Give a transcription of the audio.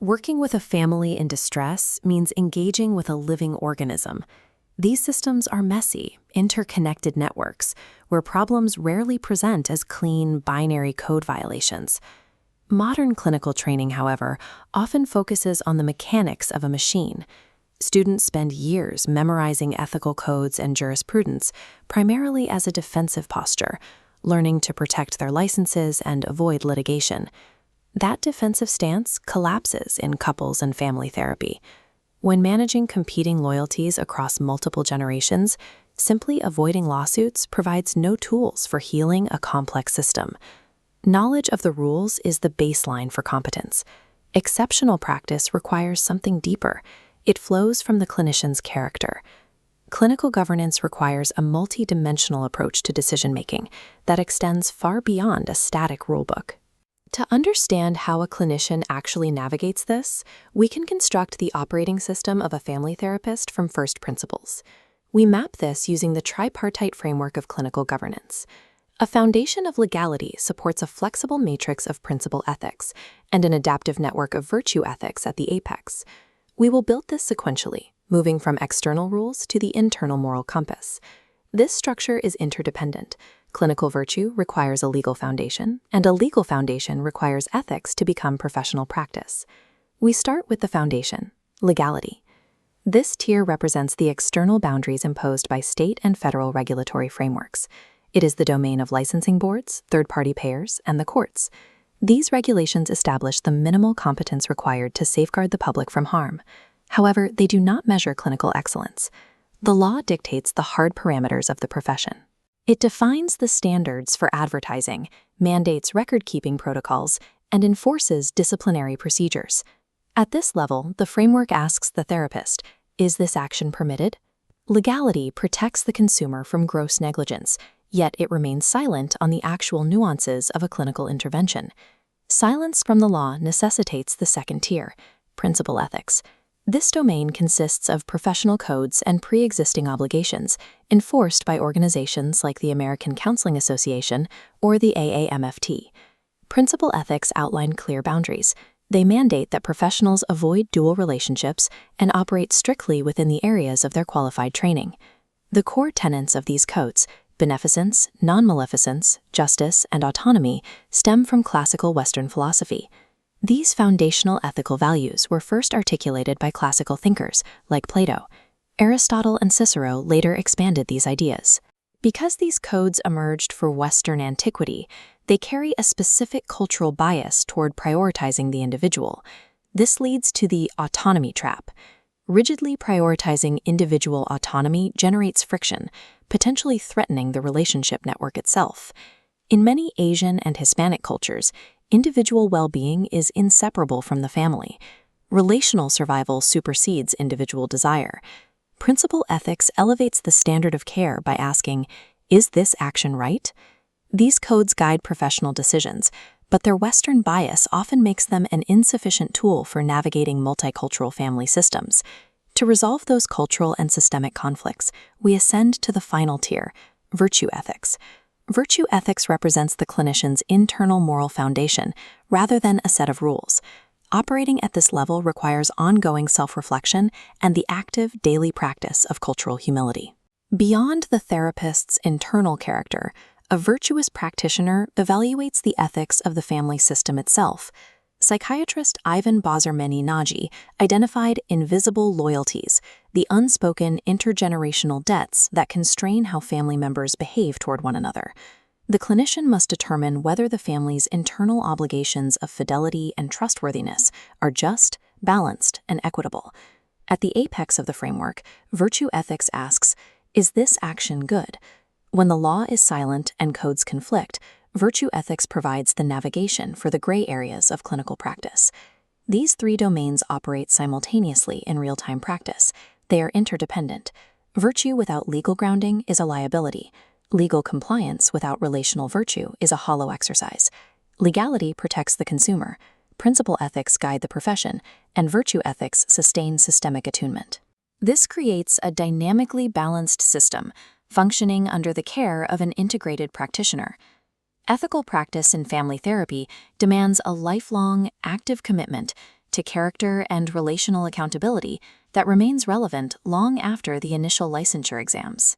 Working with a family in distress means engaging with a living organism. These systems are messy, interconnected networks where problems rarely present as clean, binary code violations. Modern clinical training, however, often focuses on the mechanics of a machine. Students spend years memorizing ethical codes and jurisprudence, primarily as a defensive posture, learning to protect their licenses and avoid litigation. That defensive stance collapses in couples and family therapy. When managing competing loyalties across multiple generations, simply avoiding lawsuits provides no tools for healing a complex system. Knowledge of the rules is the baseline for competence. Exceptional practice requires something deeper. It flows from the clinician's character. Clinical governance requires a multi-dimensional approach to decision-making that extends far beyond a static rulebook. To understand how a clinician actually navigates this, we can construct the operating system of a family therapist from first principles. We map this using the Tripartite framework of clinical governance. A foundation of legality supports a flexible matrix of principle ethics and an adaptive network of virtue ethics at the apex. We will build this sequentially, moving from external rules to the internal moral compass. This structure is interdependent. Clinical virtue requires a legal foundation, and a legal foundation requires ethics to become professional practice. We start with the foundation, legality. This tier represents the external boundaries imposed by state and federal regulatory frameworks. It is the domain of licensing boards, third-party payers, and the courts. These regulations establish the minimal competence required to safeguard the public from harm. However, they do not measure clinical excellence. The law dictates the hard parameters of the profession. It defines the standards for advertising, mandates record-keeping protocols, and enforces disciplinary procedures. At this level, the framework asks the therapist, is this action permitted? Legality protects the consumer from gross negligence, yet it remains silent on the actual nuances of a clinical intervention. Silence from the law necessitates the second tier, principle ethics. This domain consists of professional codes and pre-existing obligations enforced by organizations like the American Counseling Association or the AAMFT. Principle ethics outline clear boundaries. They mandate that professionals avoid dual relationships and operate strictly within the areas of their qualified training. The core tenets of these codes, beneficence, non-maleficence, justice, and autonomy, stem from classical Western philosophy. These foundational ethical values were first articulated by classical thinkers like Plato. Aristotle and Cicero later expanded these ideas. Because these codes emerged for Western antiquity, they carry a specific cultural bias toward prioritizing the individual. This leads to the autonomy trap. Rigidly prioritizing individual autonomy generates friction, potentially threatening the relationship network itself. In many Asian and Hispanic cultures, individual well-being is inseparable from the family. Relational survival supersedes individual desire. Principle ethics elevates the standard of care by asking, is this action right? These codes guide professional decisions, but their Western bias often makes them an insufficient tool for navigating multicultural family systems. To resolve those cultural and systemic conflicts, we ascend to the final tier, virtue ethics. Virtue ethics represents the clinician's internal moral foundation rather than a set of rules. Operating at this level requires ongoing self-reflection and the active daily practice of cultural humility. Beyond the therapist's internal character, a virtuous practitioner evaluates the ethics of the family system itself. Psychiatrist Ivan Bazarmeni-Nagy identified invisible loyalties, the unspoken intergenerational debts that constrain how family members behave toward one another. The clinician must determine whether the family's internal obligations of fidelity and trustworthiness are just, balanced, and equitable. At the apex of the framework, virtue ethics asks, is this action good? When the law is silent and codes conflict, virtue ethics provides the navigation for the gray areas of clinical practice. These three domains operate simultaneously in real-time practice. They are interdependent. Virtue without legal grounding is a liability. Legal compliance without relational virtue is a hollow exercise. Legality protects the consumer. Principle ethics guide the profession, and virtue ethics sustain systemic attunement. This creates a dynamically balanced system, functioning under the care of an integrated practitioner. Ethical practice in family therapy demands a lifelong, active commitment to character and relational accountability that remains relevant long after the initial licensure exams.